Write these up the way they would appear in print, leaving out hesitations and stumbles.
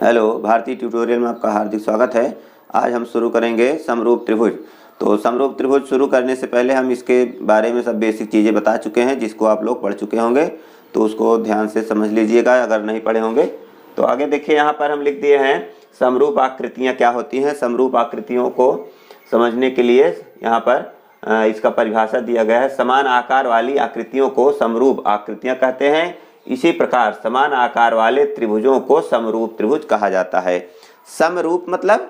Hello, भारतीय tutorial में आपका हार्दिक स्वागत है। आज हम शुरू करेंगे समरूप त्रिभुज। तो समरूप त्रिभुज शुरू करने से पहले हम इसके बारे में सब बेसिक चीज़ें बता चुके हैं, जिसको आप लोग पढ़ चुके होंगे, तो उसको ध्यान से समझ लीजिएगा अगर नहीं पढ़े होंगे। तो आगे देखिए, यहाँ पर हम लिख दिए हैं समरूप आकृतियाँ क्या होती हैं। समरूप आकृतियों को समझने के लिए यहाँ पर इसका परिभाषा दिया गया है। समान आकार वाली आकृतियों को समरूप आकृतियाँ कहते हैं। इसी प्रकार समान आकार वाले त्रिभुजों को समरूप त्रिभुज कहा जाता है। समरूप मतलब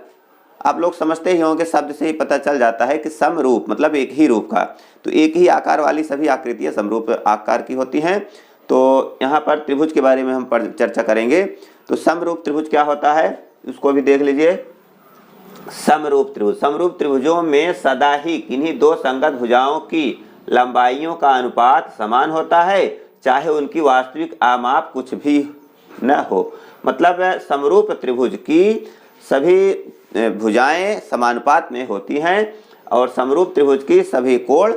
आप लोग समझते ही होंगे, शब्द से ही पता चल जाता है कि समरूप मतलब एक ही रूप का। तो एक ही आकार वाली सभी आकृतियां समरूप आकार की होती हैं। तो यहाँ पर त्रिभुज के बारे में हम चर्चा करेंगे। तो समरूप त्रिभुज क्या होता है उसको भी देख लीजिए। समरूप त्रिभुज, समरूप त्रिभुजों में सदा ही किन्हीं दो संगत भुजाओं की लंबाइयों का अनुपात समान होता है, चाहे उनकी वास्तविक आमाप कुछ भी न हो। मतलब समरूप त्रिभुज की सभी भुजाएं समानुपात में होती हैं और समरूप त्रिभुज की सभी कोण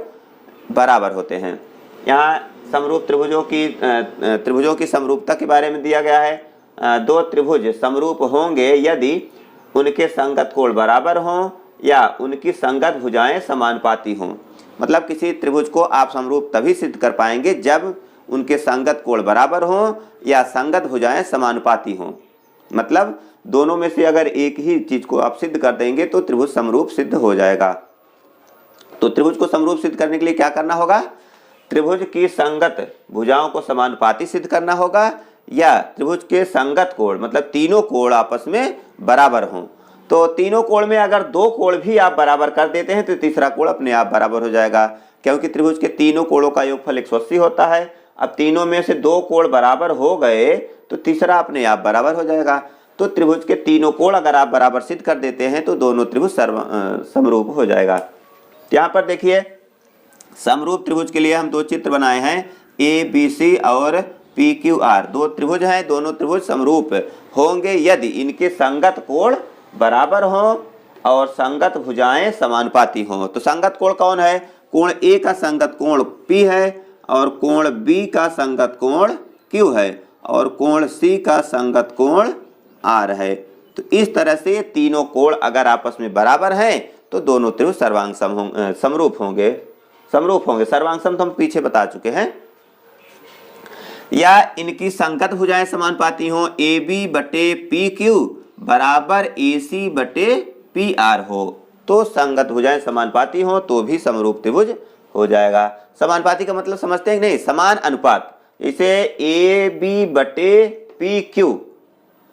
बराबर होते हैं। यहाँ समरूप त्रिभुजों की समरूपता के बारे में दिया गया है। दो त्रिभुज समरूप होंगे यदि उनके संगत कोण बराबर हों या उनकी संगत भुजाएं समानुपाती हों। मतलब किसी त्रिभुज को आप समरूप तभी सिद्ध कर पाएंगे जब उनके संगत कोण बराबर हों या संगत भुजाएं समानुपाती हों। मतलब दोनों में से अगर एक ही चीज को आप सिद्ध कर देंगे तो त्रिभुज समरूप सिद्ध हो जाएगा। तो त्रिभुज को समरूप सिद्ध करने के लिए क्या करना होगा? त्रिभुज की संगत भुजाओं को समानुपाती सिद्ध करना होगा या त्रिभुज के संगत कोण मतलब तीनों कोण आपस में बराबर हों। तो तीनों कोण में अगर दो कोण भी आप बराबर कर देते हैं तो तीसरा कोण अपने आप बराबर हो जाएगा, क्योंकि त्रिभुज के तीनों कोणों का योगफल 180 होता है। अब तीनों में से दो कोण बराबर हो गए तो तीसरा अपने आप बराबर हो जाएगा। तो त्रिभुज के तीनों कोण अगर आप बराबर सिद्ध कर देते हैं तो दोनों त्रिभुज समरूप हो जाएगा। यहाँ पर देखिए, समरूप त्रिभुज के लिए हम दो चित्र बनाए हैं, ABC और PQR। दो त्रिभुज हैं, दोनों त्रिभुज समरूप होंगे यदि इनके संगत कोण बराबर हों और संगत भुजाएं समानुपाती हों। तो संगत कोण कौन है? कोण A का संगत कोण P है और कोण B का संगत कोण Q है और कोण C का संगत कोण R है। तो इस तरह से तीनों कोण अगर आपस में बराबर हैं तो दोनों त्रिभुज सर्वांग समरूप होंगे। सर्वांग सम तो हम पीछे बता चुके हैं। या इनकी संगत भुजाएं समानुपाती हों, AB बटे PQ बराबर AC बटे PR हो। तो संगत भुजाएं समानुपाती हों तो भी समरूप त्रिभुज हो जाएगा। समानुपाती का मतलब समझते हैं नहीं? समान अनुपात। इसे AB बटे PQ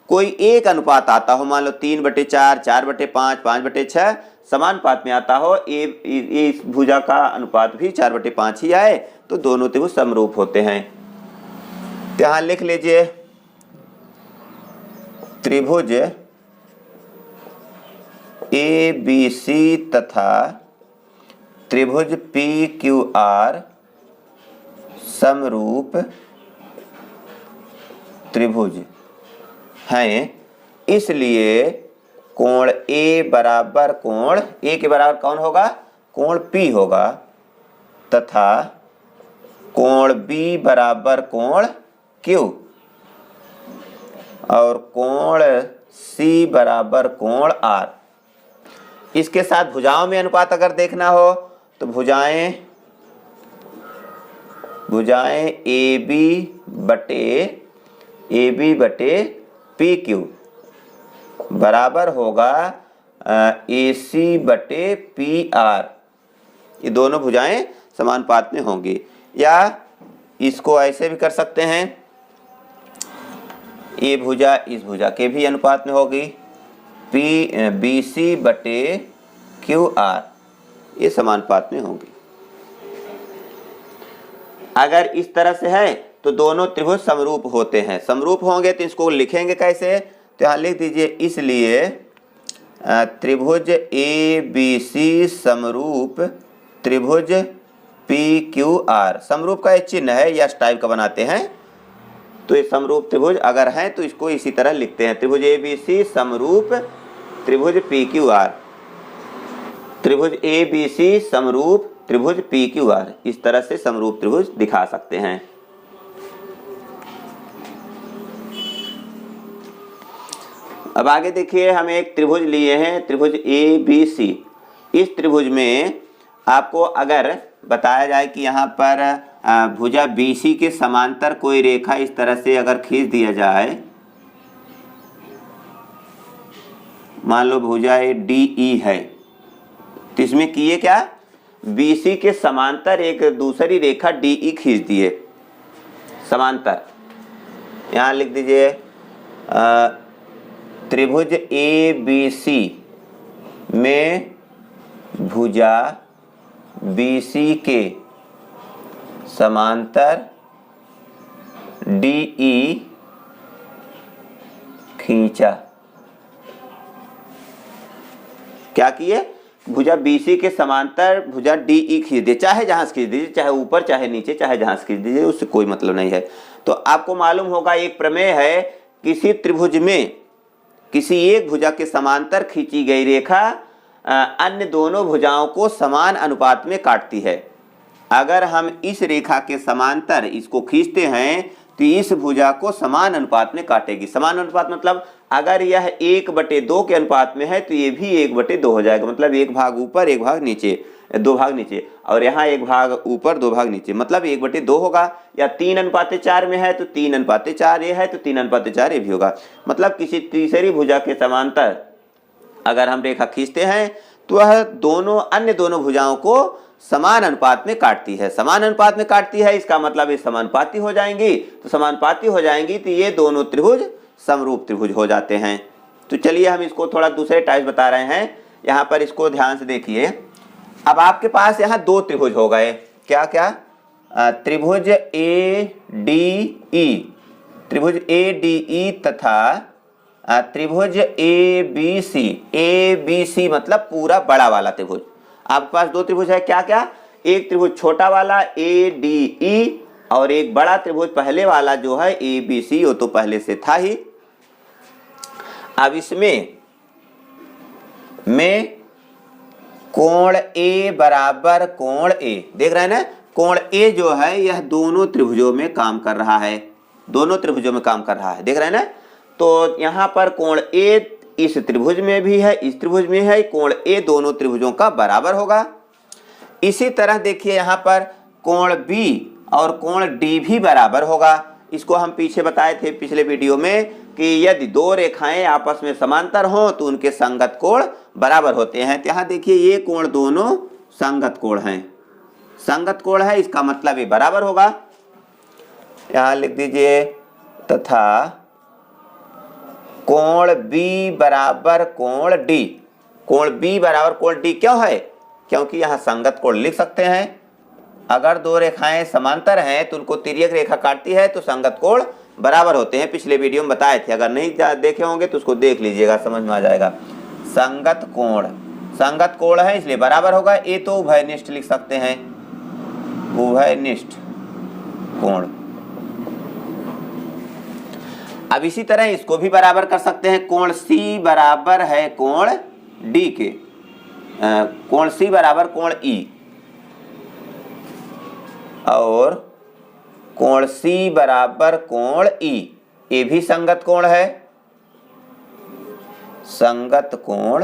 कोई एक अनुपात आता हो, मान लो 3/4, 4/5, 5/6 समानुपात में आता हो, इस भुजा का अनुपात भी 4/5 ही आए तो दोनों त्रिभुज समरूप होते हैं। तो यहाँ लिख लीजिए, त्रिभुज ABC तथा त्रिभुज PQR समरूप त्रिभुज हैं, इसलिए कोण A बराबर कोण A के बराबर कौन होगा? कोण P होगा तथा कोण B बराबर कोण Q और कोण C बराबर कोण R। इसके साथ भुजाओं में अनुपात अगर देखना हो तो भुजाएं AB बटे PQ बराबर होगा AC बटे PR। ये दोनों भुजाएं समानुपात में होंगी। या इसको ऐसे भी कर सकते हैं, ये भुजा इस भुजा के भी अनुपात में होगी, BC बटे QR, ये समानुपात में होंगी। अगर इस तरह से है तो दोनों त्रिभुज समरूप होते हैं। समरूप होंगे तो इसको लिखेंगे कैसे? तो यहाँ लिख दीजिए, इसलिए त्रिभुज ABC समरूप त्रिभुज PQR। समरूप का एक चिन्ह है, यह टाइप का बनाते हैं। तो ये समरूप त्रिभुज अगर है तो इसको इसी तरह लिखते हैं, त्रिभुज ABC समरूप त्रिभुज PQR। त्रिभुज ABC समरूप त्रिभुज PQR, इस तरह से समरूप त्रिभुज दिखा सकते हैं। अब आगे देखिए, हम एक त्रिभुज लिए हैं, त्रिभुज ABC। इस त्रिभुज में आपको अगर बताया जाए कि यहाँ पर भुजा BC के समांतर कोई रेखा इस तरह से अगर खींच दिया जाए, मान लो भुजा DE है, तो इसमें किए क्या, BC के समांतर एक दूसरी रेखा DE खींच दिए समांतर। यहाँ लिख दीजिए त्रिभुज ABC में भुजा BC के समांतर DE खींचा। क्या किए, भुजा BC के समांतर भुजा DE खींच दिए, चाहे जहां से खींच दीजिए, चाहे ऊपर चाहे नीचे, चाहे जहां से खींच दीजिए, उससे कोई मतलब नहीं है। तो आपको मालूम होगा एक प्रमेय है, किसी त्रिभुज में किसी एक भुजा के समांतर खींची गई रेखा अन्य दोनों भुजाओं को समान अनुपात में काटती है। अगर हम इस रेखा के समांतर इसको खींचते हैं तो इस भुजा को समान अनुपात में काटेगी। समान अनुपात मतलब अगर यह 1/2 के अनुपात में है तो ये भी 1/2 हो जाएगा, मतलब एक भाग ऊपर एक भाग नीचे, 2 भाग नीचे, और यहाँ एक भाग ऊपर 2 भाग नीचे, मतलब 1/2 होगा। या 3:4 में है तो 3:4 ये है तो 3:4 ये भी होगा। मतलब किसी तीसरी भुजा के समांतर अगर हम रेखा खींचते हैं तो वह अन्य दोनों भुजाओं को समान अनुपात में काटती है। समान अनुपात में काटती है, इसका मतलब ये समानुपाती हो जाएंगी। तो समानुपाती हो जाएंगी तो ये दोनों त्रिभुज समरूप त्रिभुज हो जाते हैं। तो चलिए हम इसको थोड़ा दूसरे टाइप बता रहे हैं। यहाँ पर इसको ध्यान से देखिए। अब आपके पास यहाँ 2 त्रिभुज हो गए, क्या क्या, त्रिभुज ADE, त्रिभुज ADE तथा त्रिभुज ABC। ABC मतलब पूरा बड़ा वाला त्रिभुज। आपके पास 2 त्रिभुज है, क्या क्या, एक त्रिभुज छोटा वाला ADE और एक बड़ा त्रिभुज पहले वाला जो है ABC, वो तो पहले से था ही। अब इसमें कोण A बराबर कोण A, देख रहे हैं ना, कोण A जो है यह दोनों त्रिभुजों में काम कर रहा है, दोनों त्रिभुजों में काम कर रहा है, देख रहे हैं ना। तो यहाँ पर कोण A इस त्रिभुज में भी है, इस त्रिभुज में है, कोण A दोनों त्रिभुजों का बराबर होगा। इसी तरह देखिए यहाँ पर कोण B और कोण D भी बराबर होगा। इसको हम पीछे बताए थे पिछले वीडियो में कि यदि 2 रेखाएं आपस में समांतर हों तो उनके संगत कोण बराबर होते हैं। तो यहाँ देखिए ये कोण दोनों संगत कोण हैं, संगत कोण है, इसका मतलब ये बराबर होगा। यहाँ लिख दीजिए तथा कोण B बराबर कोण D। कोण B बराबर कोण D क्यों है, क्योंकि यहाँ संगत कोण लिख सकते हैं। अगर 2 रेखाएं समांतर हैं तो उनको तिर्यक रेखा काटती है तो संगत कोण बराबर होते हैं, पिछले वीडियो में बताए थे। अगर नहीं देखे होंगे तो उसको देख लीजिएगा, समझ में आ जाएगा। संगत कोण है इसलिए बराबर होगा। ये तो उभयनिष्ठ लिख सकते हैं, उभयनिष्ठ कोण। अब इसी तरह इसको भी बराबर कर सकते हैं। कोण C बराबर है कोण D के, कोण C बराबर कोण E, और कोण C बराबर कोण E, ये भी संगत कोण है, संगत कोण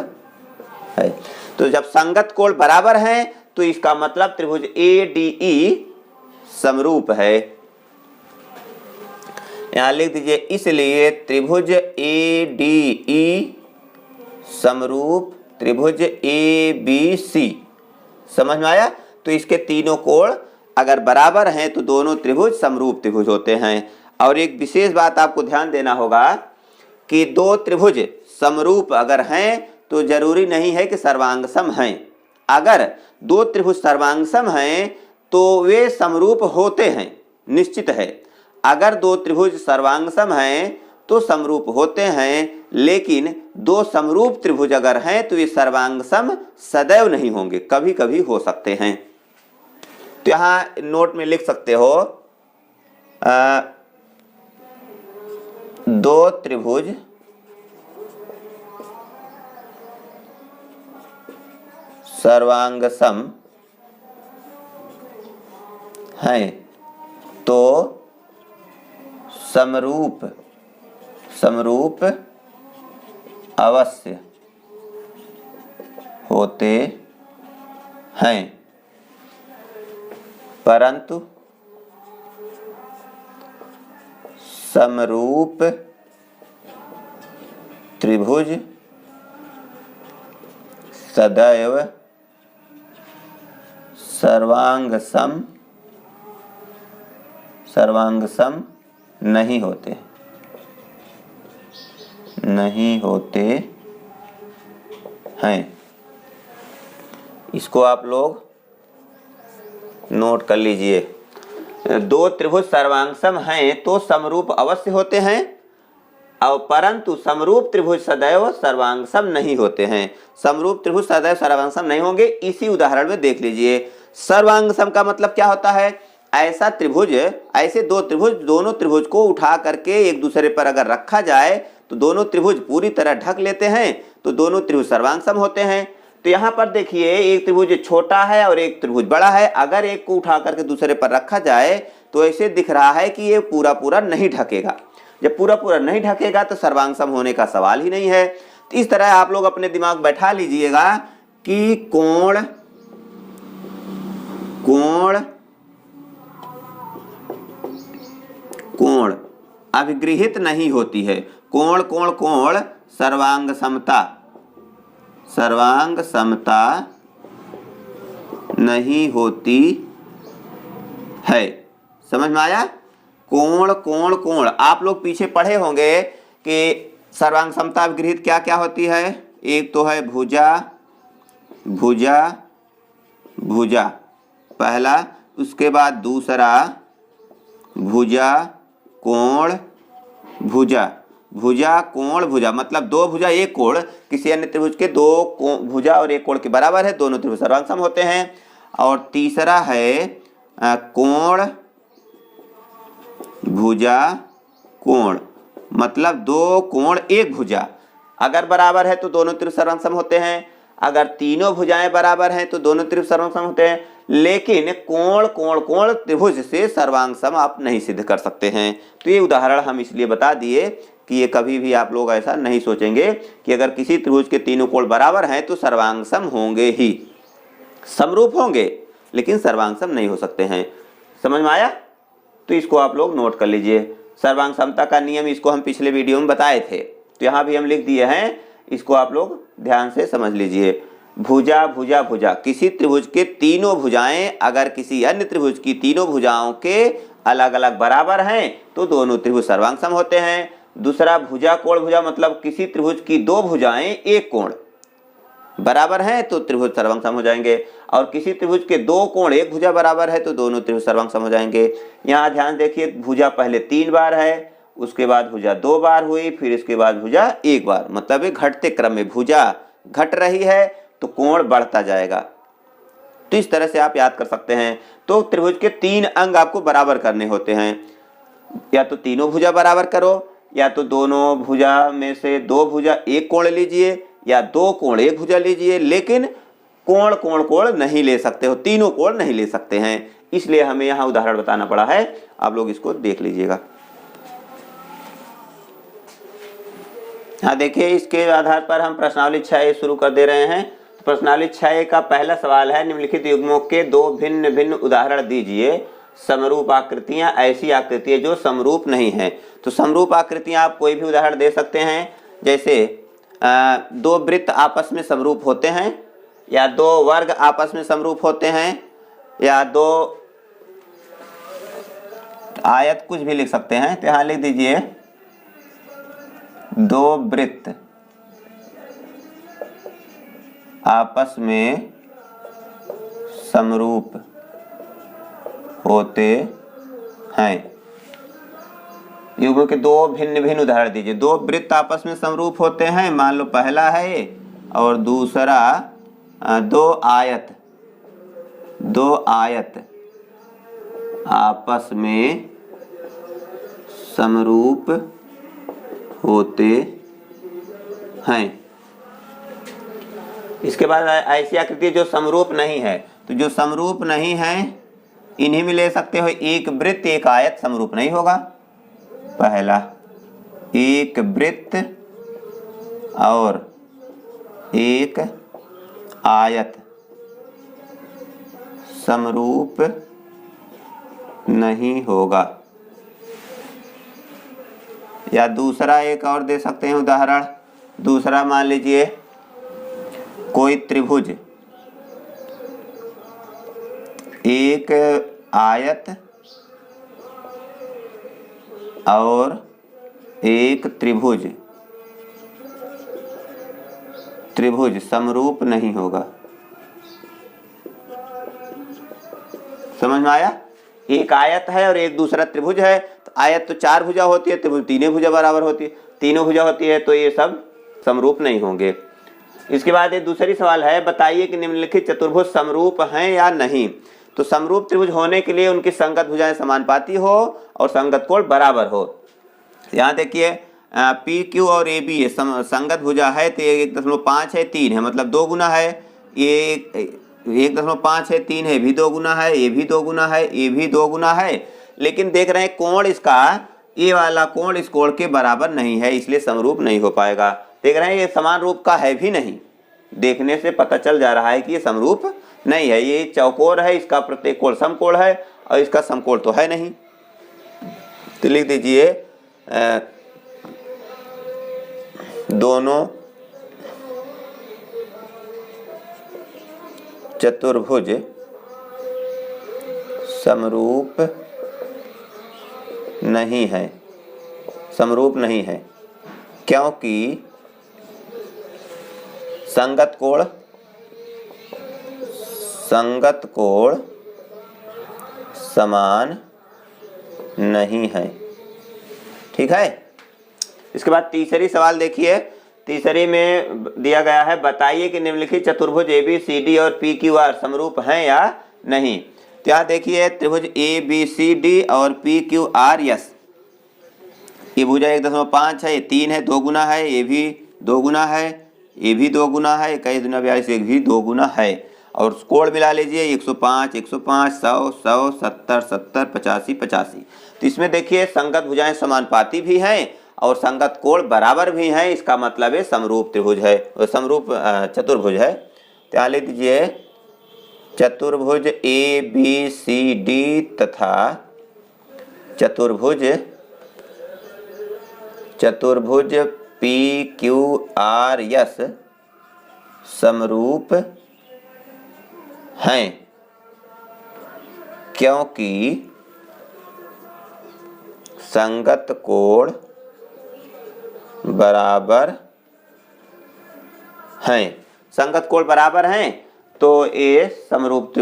है। तो जब संगत कोण बराबर है तो इसका मतलब त्रिभुज ADE समरूप है। यहां लिख दीजिए, इसलिए त्रिभुज ADE समरूप त्रिभुज ABC। समझ में आया। तो इसके तीनों कोण अगर बराबर हैं तो दोनों त्रिभुज समरूप त्रिभुज होते हैं। और एक विशेष बात आपको ध्यान देना होगा कि 2 त्रिभुज समरूप अगर हैं तो जरूरी नहीं है कि सर्वांगसम हैं। अगर 2 त्रिभुज सर्वांगसम हैं तो वे समरूप होते हैं, निश्चित है। अगर 2 त्रिभुज सर्वांगसम हैं तो समरूप होते हैं, लेकिन 2 समरूप त्रिभुज अगर हैं तो ये सर्वांगसम सदैव नहीं होंगे, कभी कभी हो सकते हैं। तो यहाँ नोट में लिख सकते हो 2 त्रिभुज सर्वांगसम हैं तो समरूप अवश्य होते हैं, परंतु समरूप त्रिभुज सदैव सर्वांगसम नहीं होते हैं। इसको आप लोग नोट कर लीजिए। दो त्रिभुज सर्वांगसम हैं तो समरूप अवश्य होते हैं, और परंतु समरूप त्रिभुज सदैव सर्वांगसम नहीं होते हैं। समरूप त्रिभुज सदैव सर्वांगसम नहीं होंगे, इसी उदाहरण में देख लीजिए। सर्वांगसम का मतलब क्या होता है? ऐसा त्रिभुज, ऐसे दो त्रिभुज, दोनों त्रिभुज को उठा करके एक दूसरे पर अगर रखा जाए तो दोनों त्रिभुज पूरी तरह ढक लेते हैं, तो दोनों त्रिभुज सर्वांगसम होते हैं। तो यहाँ पर देखिए, एक त्रिभुज छोटा है और एक त्रिभुज बड़ा है। अगर एक को उठा करके दूसरे पर रखा जाए तो ऐसे दिख रहा है कि ये पूरा पूरा नहीं ढकेगा। जब पूरा पूरा नहीं ढकेगा तो सर्वांगसम होने का सवाल ही नहीं है। तो इस तरह आप लोग अपने दिमाग बैठा लीजिएगा कि कोण अभिगृहित नहीं होती है। कोण सर्वांग समता नहीं होती है। समझ में आया? कोण आप लोग पीछे पढ़े होंगे कि सर्वांग समता अभिगृहित क्या क्या होती है। एक तो है भुजा पहला, उसके बाद दूसरा भुजा कोण भुजा मतलब दो भुजा एक कोण किसी अन्य त्रिभुज के दो भुजा और एक कोण के बराबर है, दोनों त्रिभुज सर्वांगसम होते हैं। और तीसरा है कोण भुजा कोण मतलब दो कोण एक भुजा अगर बराबर है तो दोनों त्रिभुज सर्वांगसम होते हैं। अगर तीनों भुजाएं बराबर हैं तो दोनों त्रिभुज सर्वांगसम होते हैं। लेकिन कोण त्रिभुज से सर्वांगसम आप नहीं सिद्ध कर सकते हैं। तो ये उदाहरण हम इसलिए बता दिए कि ये कभी भी आप लोग ऐसा नहीं सोचेंगे कि अगर किसी त्रिभुज के तीनों कोण बराबर हैं तो सर्वांगसम होंगे ही। समरूप होंगे लेकिन सर्वांगसम नहीं हो सकते हैं। समझ में आया? तो इसको आप लोग नोट कर लीजिए। सर्वांग समता का नियम इसको हम पिछले वीडियो में बताए थे, तो यहाँ भी हम लिख दिए हैं, इसको आप लोग ध्यान से समझ लीजिए। भुजा किसी त्रिभुज के तीनों भुजाएं अगर किसी अन्य त्रिभुज की तीनों भुजाओं के अलग अलग बराबर हैं तो दोनों त्रिभुज सर्वांगसम होते हैं। दूसरा कोण भुजा मतलब किसी त्रिभुज की दो भुजाएं एक कोण बराबर हैं तो त्रिभुज सर्वांगसम हो जाएंगे। और किसी त्रिभुज के दो कोण एक भुजा बराबर है तो दोनों त्रिभुज सर्वांगसम हो जाएंगे। यहाँ ध्यान देखिए, भुजा पहले 3 बार है, उसके बाद भुजा 2 बार हुई, फिर इसके बाद भुजा 1 बार, मतलब एक घटते क्रम में भुजा घट रही है तो कोण बढ़ता जाएगा। तो इस तरह से आप याद कर सकते हैं। तो त्रिभुज के 3 अंग आपको बराबर करने होते हैं, या तो तीनों भुजा बराबर करो, या तो दोनों भुजा में से 2 भुजा एक कोण लीजिए, या 2 कोण एक भुजा लीजिए। लेकिन कोण नहीं ले सकते हो, तीनों कोण नहीं ले सकते हैं, इसलिए हमें यहाँ उदाहरण बताना पड़ा है। आप लोग इसको देख लीजिएगा। हाँ देखिए, इसके आधार पर हम प्रश्नावली 6 शुरू कर दे रहे हैं। तो प्रश्नावली 6 का पहला सवाल है, निम्नलिखित युग्मों के 2 भिन्न भिन्न उदाहरण दीजिए। समरूप आकृतियां ऐसी आकृतियां जो समरूप नहीं है। तो समरूप आकृतियां आप कोई भी उदाहरण दे सकते हैं, जैसे 2 वृत्त आपस में समरूप होते हैं, या 2 वर्ग आपस में समरूप होते हैं, या 2 आयत, कुछ भी लिख सकते हैं। तो यहाँ लिख दीजिए 2 वृत्त आपस में समरूप होते हैं। युग्म के 2 भिन्न भिन्न उदाहरण दीजिए। 2 वृत्त आपस में समरूप होते हैं, मान लो पहला है, और दूसरा 2 आयत आपस में समरूप होते हैं। इसके बाद ऐसी आकृति जो समरूप नहीं है, तो जो समरूप नहीं है इन्हीं में ले सकते हो। एक वृत्त एक आयत समरूप नहीं होगा। पहला, एक वृत्त और एक आयत समरूप नहीं होगा। या दूसरा एक और दे सकते हैं उदाहरण। दूसरा मान लीजिए कोई त्रिभुज एक आयत और एक त्रिभुज समरूप नहीं होगा। समझ में आया? एक आयत है और एक दूसरा त्रिभुज है, तो आयत तो 4 भुजा होती है, त्रिभुज 3 भुजा बराबर होती है, तीनों भुजा होती है, तो ये सब समरूप नहीं होंगे। इसके बाद एक दूसरी सवाल है, बताइए कि निम्नलिखित चतुर्भुज समरूप हैं या नहीं। तो समरूप त्रिभुज होने के लिए उनकी संगत भुजाएं समानुपाती हो और संगत कोण बराबर हो। यहाँ देखिए पी क्यू और ए बी संगत भुजा है, तो 1.5 है 3 है, मतलब 2 गुना है। ये 1.5 है 3 है, भी 2 गुना है, ये भी 2 गुना है, ये भी 2 गुना है। लेकिन देख रहे हैं कोण इसका, ये वाला कोण इस कोण के बराबर नहीं है, इसलिए समरूप नहीं हो पाएगा। देख रहे हैं ये समान रूप का है भी नहीं, देखने से पता चल जा रहा है कि ये समरूप नहीं है। ये चौकोर है, इसका प्रत्येक कोण समकोण है और इसका समकोण तो है नहीं। तो लिख दीजिए दोनों चतुर्भुज समरूप नहीं है, समरूप नहीं है, क्योंकि संगत कोण समान नहीं है। ठीक है। इसके बाद तीसरी सवाल देखिए। तीसरी में दिया गया है, बताइए कि निम्नलिखित चतुर्भुज ABCD और PQR समरूप हैं या नहीं। तो यहाँ देखिए त्रिभुज ABCD और PQRS, ये भुजा 1.5 है, ये 3 है, 2 गुना है, ये भी 2 गुना है, ये भी 2 गुना है, 21 दूना 42, ये भी 2 गुना है। और कोण मिला लीजिए 105, 105, 100, 100, 70, 70, 85, 85। तो इसमें देखिए संगत भुजाएं समानुपाती भी हैं और संगत कोण बराबर भी हैं। इसका मतलब है समरूप त्रिभुज है, समरूप चतुर्भुज है। तो यहाँ लिख दीजिए चतुर्भुज ABCD तथा चतुर्भुज PQRS समरूप हैं, क्योंकि संगत कोण बराबर हैं। संगत कोण बराबर हैं तो ये समरूप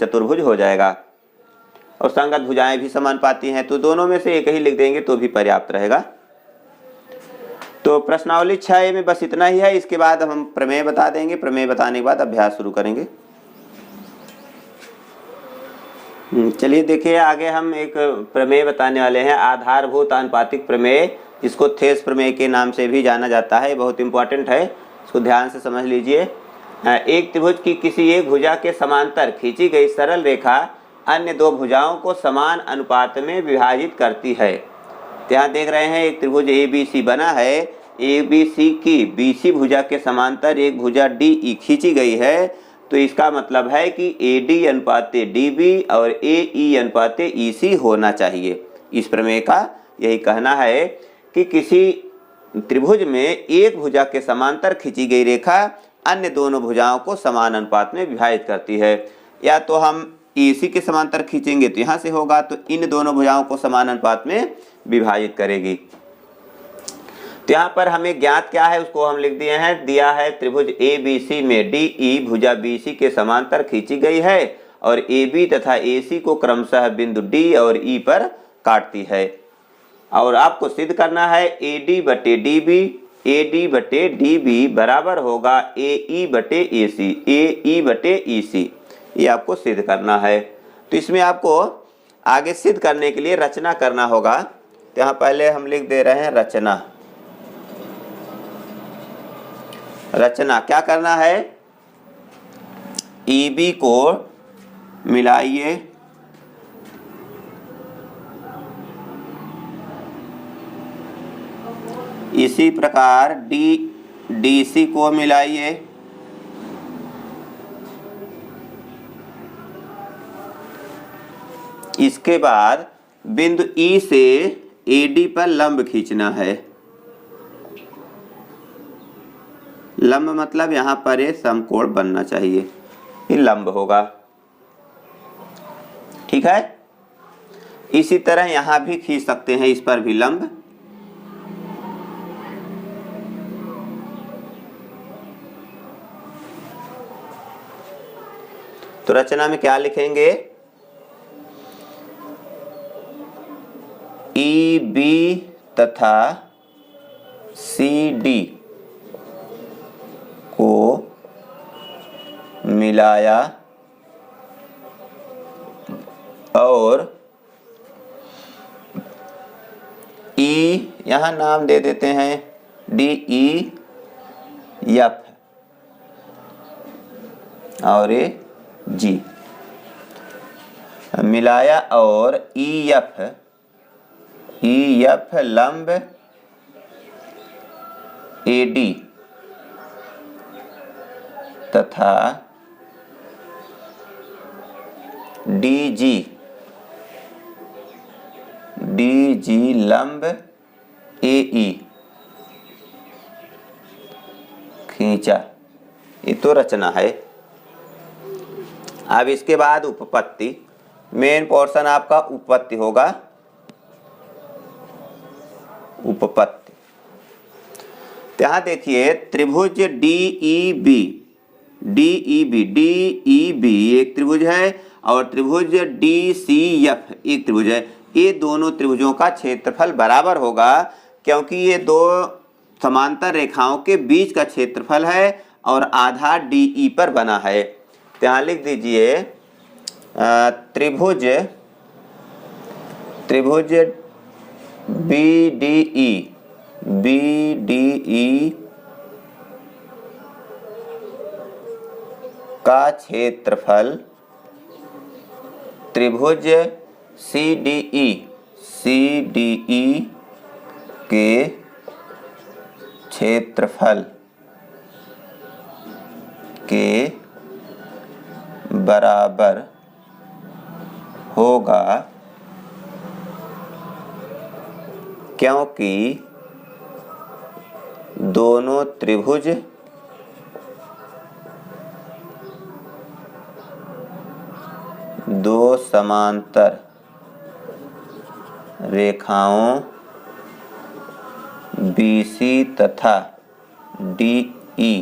चतुर्भुज हो जाएगा। और संगत भुजाएं भी समानुपाती हैं, तो दोनों में से एक ही लिख देंगे तो भी पर्याप्त रहेगा। तो प्रश्नावली 6 में बस इतना ही है। इसके बाद हम प्रमेय बता देंगे, प्रमेय बताने के बाद अभ्यास शुरू करेंगे। चलिए देखिए, आगे हम एक प्रमेय बताने वाले हैं, आधारभूत आनुपातिक प्रमेय, जिसको थेस प्रमेय के नाम से भी जाना जाता है। बहुत इंपॉर्टेंट है, इसको ध्यान से समझ लीजिए। एक त्रिभुज की किसी एक भुजा के समांतर खींची गई सरल रेखा अन्य दो भुजाओं को समान अनुपात में विभाजित करती है। यहाँ देख रहे हैं एक त्रिभुज ABC बना है, ABC की BC भुजा के समांतर एक भुजा DE खींची गई है, तो इसका मतलब है कि AD अनुपाते DB और AE अनुपाते EC होना चाहिए। इस प्रमेय का यही कहना है कि किसी त्रिभुज में एक भुजा के समांतर खींची गई रेखा अन्य दोनों भुजाओं को समान अनुपात में विभाजित करती है। या तो हम AC के समांतर खींचेंगे तो यहाँ से होगा, तो इन दोनों भुजाओं को समान अनुपात में विभाजित करेगी। तो यहाँ पर हमें ज्ञात क्या है उसको हम लिख दिए हैं। दिया है त्रिभुज ABC में DE भुजा BC के समांतर खींची गई है और AB तथा AC को क्रमशः बिंदु D और E पर काटती है। और आपको सिद्ध करना है AD बटे DB बराबर होगा AE बटे AC, AE बटे EC। ये आपको सिद्ध करना है। तो इसमें आपको आगे सिद्ध करने के लिए रचना करना होगा। तो यहाँ पहले हम लिख दे रहे हैं रचना। रचना क्या करना है, EB को मिलाइए इसी प्रकार DC को मिलाइए, इसके बाद बिंदु E से AD पर लंब खींचना है। लंब मतलब यहाँ पर ये समकोण बनना चाहिए, ये लंब होगा। ठीक है, इसी तरह यहाँ भी खींच सकते हैं, इस पर भी लंब। तो रचना में क्या लिखेंगे? EB तथा CD को मिलाया और E यहाँ नाम दे देते हैं DEF और ये G मिलाया और EF लंब AD तथा DG लंब AE खींचा। ये तो रचना है। अब इसके बाद उपपत्ति, मेन पोर्शन आपका उपपत्ति होगा। उपपत्ति यहाँ देखिए, त्रिभुज DEB एक त्रिभुज है और त्रिभुज DCF एक त्रिभुज है। ये दोनों त्रिभुजों का क्षेत्रफल बराबर होगा, क्योंकि ये दो समांतर रेखाओं के बीच का क्षेत्रफल है और आधार DE पर बना है। तो यहाँ लिख दीजिए त्रिभुज BDE का क्षेत्रफल त्रिभुज CDE के क्षेत्रफल के बराबर होगा, क्योंकि दोनों त्रिभुज दो समांतर रेखाओं BC तथा DE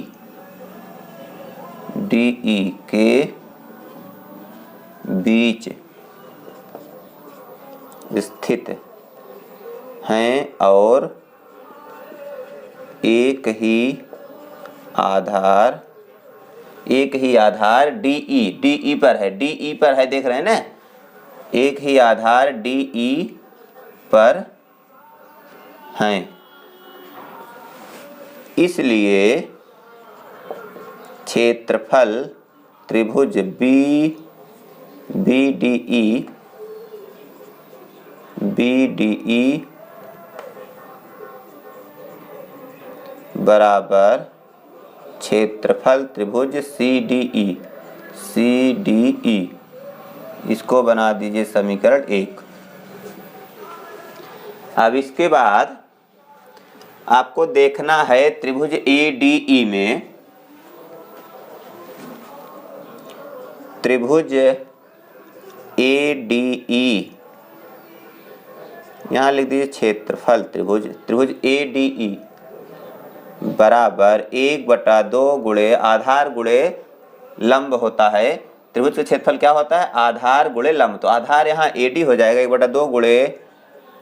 के बीच स्थित हैं और एक ही आधार DE पर है, देख रहे हैं ना, एक ही आधार DE पर हैं। इसलिए क्षेत्रफल त्रिभुज BDE बराबर क्षेत्रफल त्रिभुज CDE। इसको बना दीजिए समीकरण 1। अब इसके बाद आपको देखना है त्रिभुज ADE में, त्रिभुज ADE यहाँ लिख दीजिए क्षेत्रफल त्रिभुज ADE बराबर 1/2 गुणे आधार गुणे लंब होता है। त्रिभुज का क्षेत्रफल क्या होता है? आधार गुणे लंब। तो आधार यहाँ AD हो जाएगा, 1/2 गुणे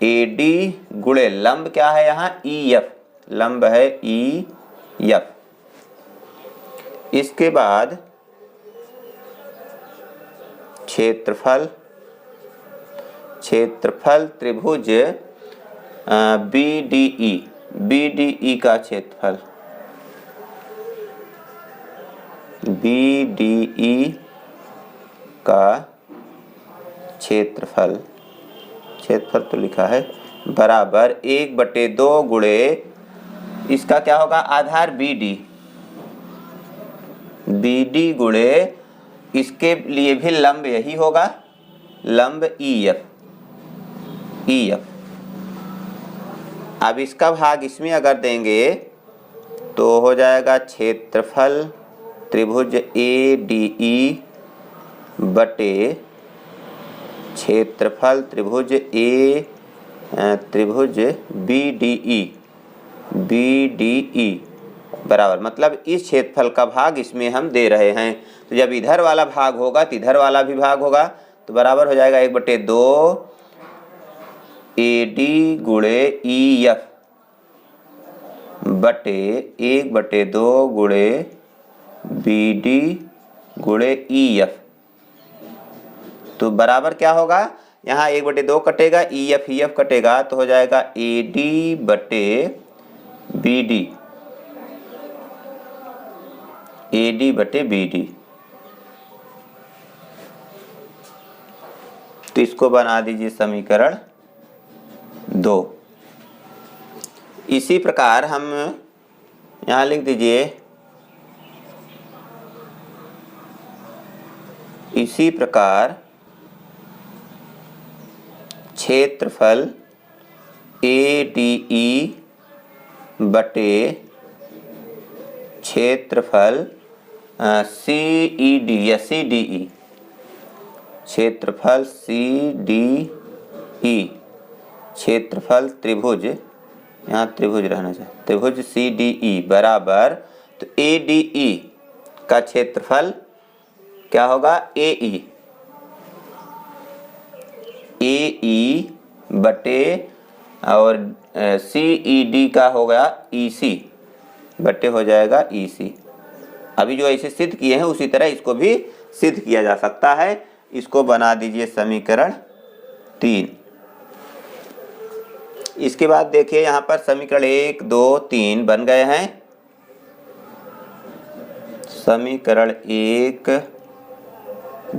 AD गुणे लंब क्या है यहाँ? EF, लंब है EF। इसके बाद क्षेत्रफल त्रिभुज BDE का क्षेत्रफल, BDE का क्षेत्रफल तो लिखा है बराबर 1/2 गुणे इसका क्या होगा, आधार BD, BD गुणे इसके लिए भी लंब यही होगा, लंब EF। अब इसका भाग इसमें अगर देंगे तो हो जाएगा क्षेत्रफल त्रिभुज ADE बटे क्षेत्रफल त्रिभुज BDE बराबर, मतलब इस क्षेत्रफल का भाग इसमें हम दे रहे हैं, तो जब इधर वाला भाग होगा तो इधर वाला भी भाग होगा, तो बराबर हो जाएगा 1/2 AD गुणे EF बटे 1/2 गुणे BD गुणे EF। तो बराबर क्या होगा, यहाँ 1/2 कटेगा, EF कटेगा, तो हो जाएगा AD बटे BD, AD बटे BD। तो इसको बना दीजिए समीकरण 2। इसी प्रकार हम यहाँ लिख दीजिए, इसी प्रकार क्षेत्रफल ADE बटे क्षेत्रफल CED या CDE, क्षेत्रफल CDE, क्षेत्रफल त्रिभुज, यहाँ त्रिभुज रहना चाहिए, त्रिभुज CDE बराबर, तो ADE का क्षेत्रफल क्या होगा, AE बटे और CED का होगा EC बटे हो जाएगा EC। अभी जो ऐसे सिद्ध किए हैं उसी तरह इसको भी सिद्ध किया जा सकता है। इसको बना दीजिए समीकरण 3। इसके बाद देखिए यहाँ पर समीकरण 1, 2, 3 बन गए हैं। समीकरण 1,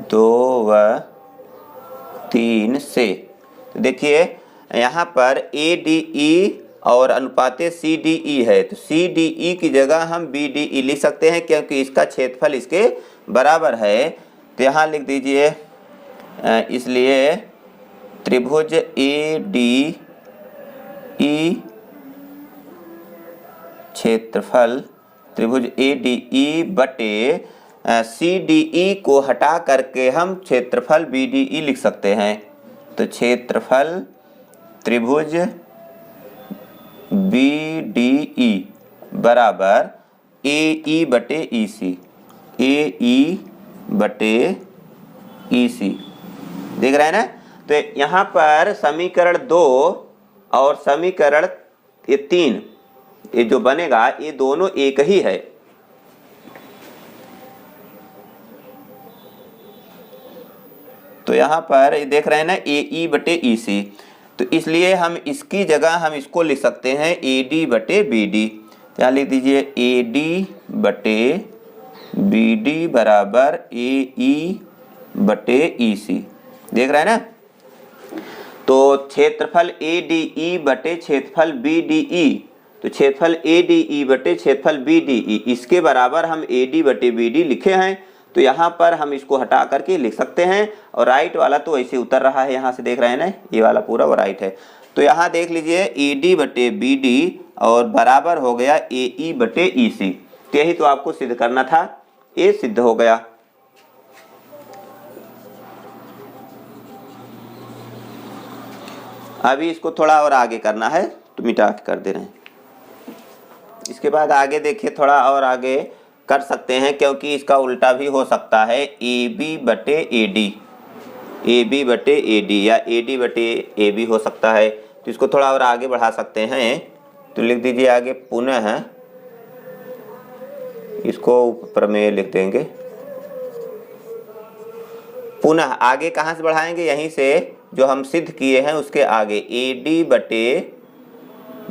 2 व 3 से तो देखिए यहाँ पर ADE और अनुपाते CDE है, तो CDE की जगह हम BDE लिख सकते हैं क्योंकि इसका क्षेत्रफल इसके बराबर है। तो यहाँ लिख दीजिए, इसलिए त्रिभुज ADE क्षेत्रफल त्रिभुज ADE बटे CDE को हटा करके हम क्षेत्रफल BDE लिख सकते हैं। तो क्षेत्रफल त्रिभुज BDE बराबर AE बटे EC, AE बटे EC। देख रहे हैं ना। तो यहाँ पर समीकरण 2 और समीकरण 3 ये जो बनेगा ये दोनों एक ही है। तो यहाँ पर देख रहे हैं ना AE बटे EC, तो इसलिए हम इसकी जगह हम इसको लिख सकते हैं AD बटे BD। यहाँ लिख दीजिए AD बटे BD बराबर AE बटे EC। देख रहे हैं ना। तो क्षेत्रफल ADE बटे क्षेत्रफल BDE, तो क्षेत्रफल ADE बटे क्षेत्रफल BDE इसके बराबर हम AD बटे BD लिखे हैं। तो यहाँ पर हम इसको हटा करके लिख सकते हैं, और राइट वाला तो ऐसे उतर रहा है, यहाँ से देख रहे हैं ना, ये वाला पूरा वो राइट है। तो यहाँ देख लीजिए AD बटे BD और बराबर हो गया AE बटे EC। तो यही तो आपको सिद्ध करना था, ये सिद्ध हो गया। अभी इसको थोड़ा और आगे करना है तो मिटा के कर दे रहे हैं। इसके बाद आगे देखिए, थोड़ा और आगे कर सकते हैं क्योंकि इसका उल्टा भी हो सकता है, AB बटे AD, AB बटे AD या AD बटे AB हो सकता है। तो इसको थोड़ा और आगे बढ़ा सकते हैं। तो लिख दीजिए आगे पुनः, इसको प्रमेय लिख देंगे। पुनः आगे कहाँ से बढ़ाएंगे, यहीं से जो हम सिद्ध किए हैं उसके आगे AD बटे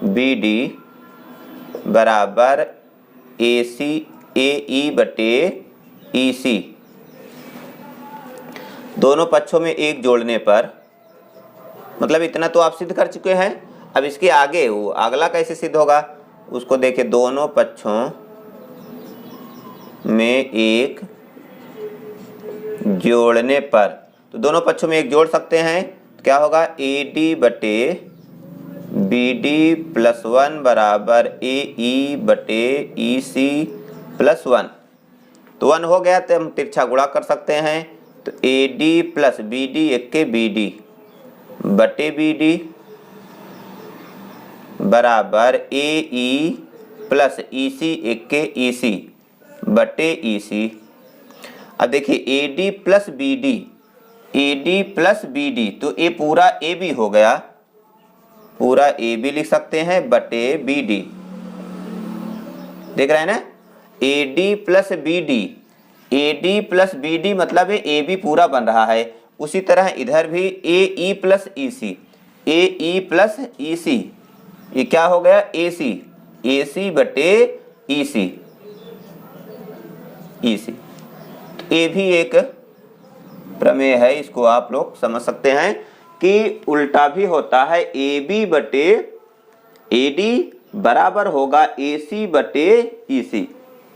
BD बराबर AE बटे EC। दोनों पक्षों में एक जोड़ने पर, मतलब इतना तो आप सिद्ध कर चुके हैं। अब इसके आगे वो अगला कैसे सिद्ध होगा, उसको देखिए दोनों पक्षों में एक जोड़ने पर, तो दोनों पक्षों में एक जोड़ सकते हैं, तो क्या होगा AD बटे BD प्लस 1 बराबर AE बटे EC प्लस 1। तो 1 हो गया तो हम तिरछा गुणा कर सकते हैं, तो AD प्लस BD एक के BD बटे BD बराबर AE प्लस EC एक के EC बटे EC। अब देखिए AD प्लस BD तो ये पूरा AB हो गया, पूरा AB लिख सकते हैं बटे BD, देख रहे हैं ना, AD प्लस BD मतलब ये AB पूरा बन रहा है। उसी तरह इधर भी AE प्लस EC, ये क्या हो गया AC बटे EC। तो ये भी एक प्रमेय है, इसको आप लोग समझ सकते हैं कि उल्टा भी होता है, AB बटे AD बराबर होगा AC बटे EC।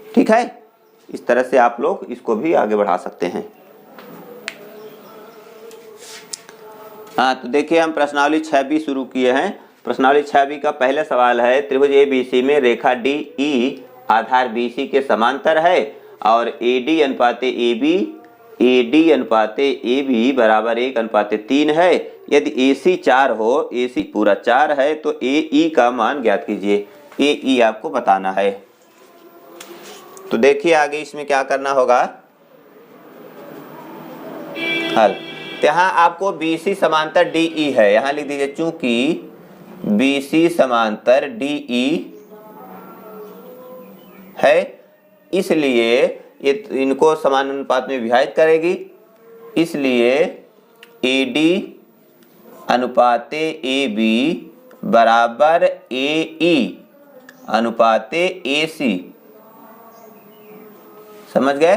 ठीक है, इस तरह से आप लोग इसको भी आगे बढ़ा सकते हैं। हाँ, तो देखिए हम प्रश्नावली 6B शुरू किए हैं। प्रश्नावली 6B का पहला सवाल है, त्रिभुज ABC में रेखा DE आधार BC के समांतर है और AD अनुपात AB बराबर 1:3 है। यदि AC 4 हो, AC पूरा 4 है, तो AE का मान ज्ञात कीजिए। AE आपको बताना है। तो देखिए आगे इसमें क्या करना होगा, हल। यहाँ आपको BC समांतर DE है, यहाँ लिख दीजिए चूंकि BC समांतर DE है, इसलिए ये इनको समान अनुपात में विभाजित करेगी, इसलिए AD अनुपात AB बराबर AE अनुपात AC। समझ गए।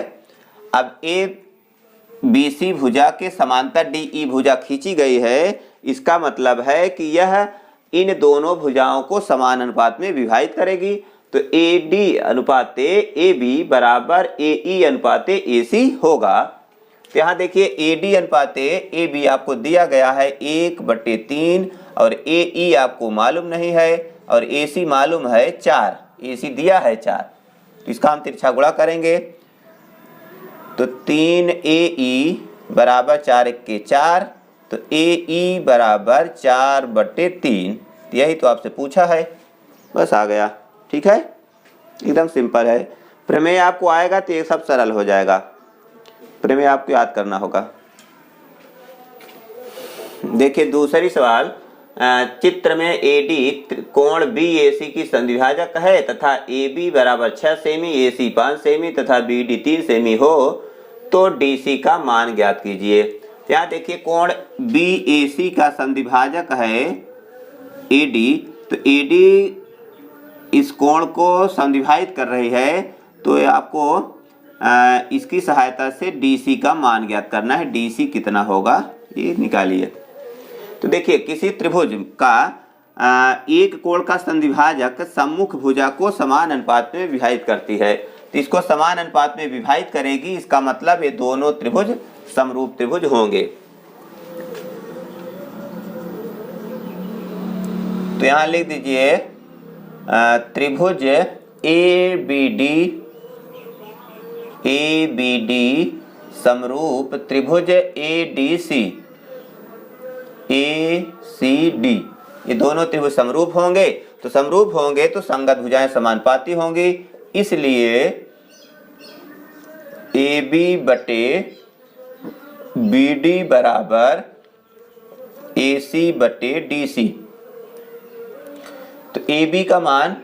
अब ABC भुजा के समांतर DE भुजा खींची गई है, इसका मतलब है कि यह इन दोनों भुजाओं को समान अनुपात में विभाजित करेगी। तो AD अनुपात AB बराबर AE अनुपात AC होगा। तो यहाँ देखिए AD अनुपात AB आपको दिया गया है 1/3 और AE आपको मालूम नहीं है और AC मालूम है 4, AC दिया है 4, तो इसका हम तिरछा गुणा करेंगे, तो 3AE बराबर 4 1 के 4, तो AE बराबर 4/3। यही तो आपसे पूछा है, बस आ गया। ठीक है, एकदम सिंपल है। प्रमेय आपको आएगा तो ये सब सरल हो जाएगा। प्रमेय आपको याद करना होगा। देखिए दूसरी सवाल, चित्र में AD कोण BAC की संविभाजक है तथा AB बराबर 6 सेमी, AC 5 सेमी तथा BD 3 सेमी हो तो DC का मान ज्ञात कीजिए। यहाँ देखिए कोण BAC का संविभाजक है AD, तो AD इस कोण को संविभाजित कर रही है, तो आपको इसकी सहायता से DC का मान ज्ञात करना है। DC कितना होगा ये निकालिए। तो देखिए किसी त्रिभुज का एक कोण का संविभाजक सम्मुख भुजा को समान अनुपात में विभाजित करती है, तो इसको समान अनुपात में विभाजित करेगी, इसका मतलब ये दोनों त्रिभुज समरूप त्रिभुज होंगे। तो यहाँ लिख दीजिए त्रिभुज ABD समरूप त्रिभुज ADC ACD, ये दोनों त्रिभुज समरूप होंगे, तो समरूप होंगे तो संगत भुजाएं समानुपाती होंगी, इसलिए AB बटे BD बराबर AC बटे DC। तो AB का मान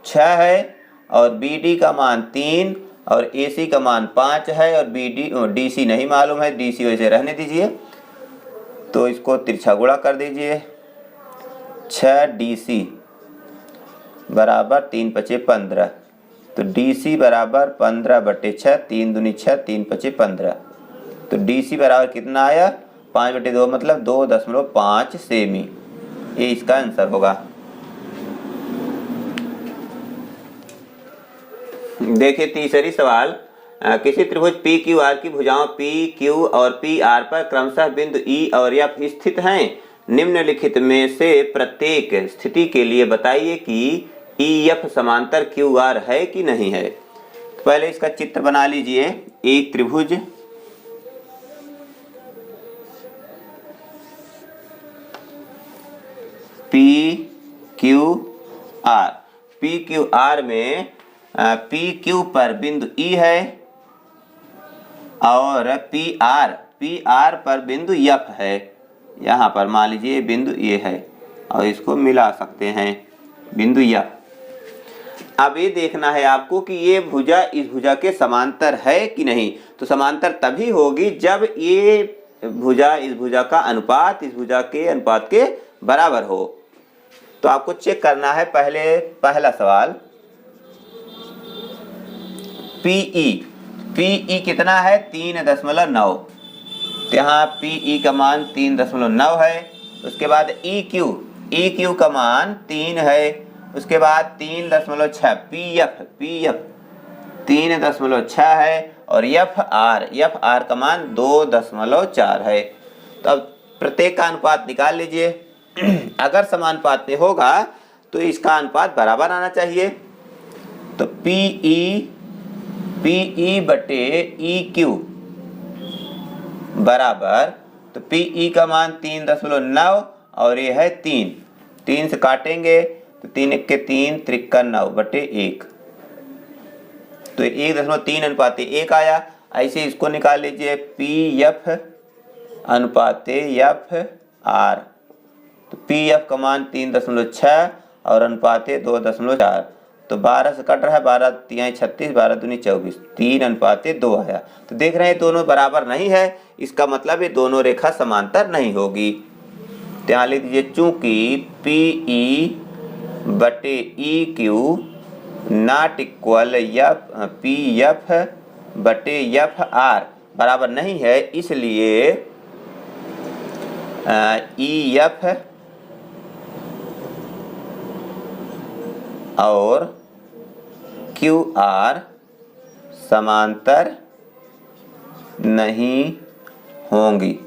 6 है और BD का मान 3 और AC का मान 5 है और DC नहीं मालूम है, DC वैसे रहने दीजिए, तो इसको तिरछा गुणा कर दीजिए। 6DC बराबर 3 5 15, तो DC बराबर 15/6, 3 दूनी 6, 3 5 15, तो DC बराबर कितना आया 5/2 मतलब 2.5 सेमी। ये इसका आंसर होगा। देखिए तीसरी सवाल, किसी त्रिभुज पी क्यू आर की भुजाओं पी क्यू और पी आर पर क्रमशः बिंदु ई और एफ स्थित हैं। निम्नलिखित में से प्रत्येक स्थिति के लिए बताइए कि ई एफ समांतर क्यू आर है कि नहीं है। तो पहले इसका चित्र बना लीजिए। एक त्रिभुज P Q R, P Q R में पी क्यू पर बिंदु ई है और पी आर पर बिंदु एफ है। यहाँ पर मान लीजिए बिंदु ये है और इसको मिला सकते हैं बिंदु एफ। अब ये देखना है आपको कि ये भुजा इस भुजा के समांतर है कि नहीं। तो समांतर तभी होगी जब ये भुजा इस भुजा का अनुपात इस भुजा के अनुपात के बराबर हो। तो आपको चेक करना है। पहला सवाल, पीई कितना है 3.9। तो यहाँ पीई का मान 3.9 है। उसके बाद ई क्यू का मान 3 है। उसके बाद 3.6 पीएफ 3.6 है और एफ आर का मान 2.4 है। तो अब प्रत्येक का अनुपात निकाल लीजिए। अगर समानुपात में होगा तो इसका अनुपात बराबर आना चाहिए। तो पीई बटे ई क्यू बराबर, तो पीई का मान 3.9 और ये है 3 से काटेंगे तो 3 1 के 3 त्रिका 9 बटे 1। तो 1.3 अनुपात 1 आया। ऐसे इसको निकाल लीजिए पी एफ अनुपात एफ आर। तो पी एफ का मान 3.6 और अनुपात 2.4। तो 12 से कट रहा है, 12 3 36, 12 दूनी 24, 3 अनुपात 2 आया। तो देख रहे हैं दोनों बराबर नहीं है। इसका मतलब ये दोनों रेखा समांतर नहीं होगी। तो यहाँ लिख दीजिए चूंकि पीई बटे E Q not equal P F बटे एफ आर बराबर नहीं है, इसलिए ई एफ और क्यू आर समांतर नहीं होंगी।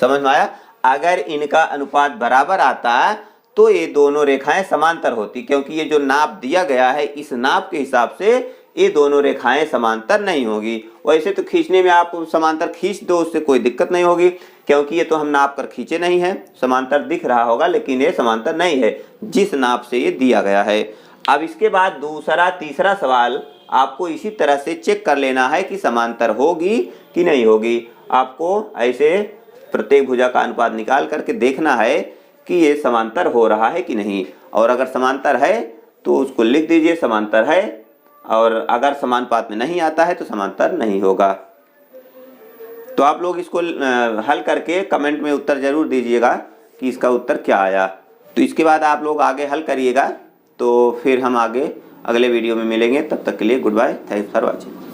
समझ में आया। अगर इनका अनुपात बराबर आता तो ये दोनों रेखाएं समांतर होती, क्योंकि ये जो नाप दिया गया है इस नाप के हिसाब से ये दोनों रेखाएं समांतर नहीं होगी। वैसे तो खींचने में आप समांतर खींच दो, उससे कोई दिक्कत नहीं होगी, क्योंकि ये तो हम नाप कर खींचे नहीं है। समांतर दिख रहा होगा लेकिन ये समांतर नहीं है जिस नाप से ये दिया गया है। अब इसके बाद तीसरा सवाल आपको इसी तरह से चेक कर लेना है कि समांतर होगी कि नहीं होगी। आपको ऐसे प्रत्येक भुजा का अनुपात निकाल करके देखना है कि ये समांतर हो रहा है कि नहीं। और अगर समांतर है तो उसको लिख दीजिए समांतर है, और अगर समानुपात में नहीं आता है तो समांतर नहीं होगा। तो आप लोग इसको हल करके कमेंट में उत्तर जरूर दीजिएगा कि इसका उत्तर क्या आया। तो इसके बाद आप लोग आगे हल करिएगा। तो फिर हम आगे अगले वीडियो में मिलेंगे। तब तक के लिए good bye, thanks for watching.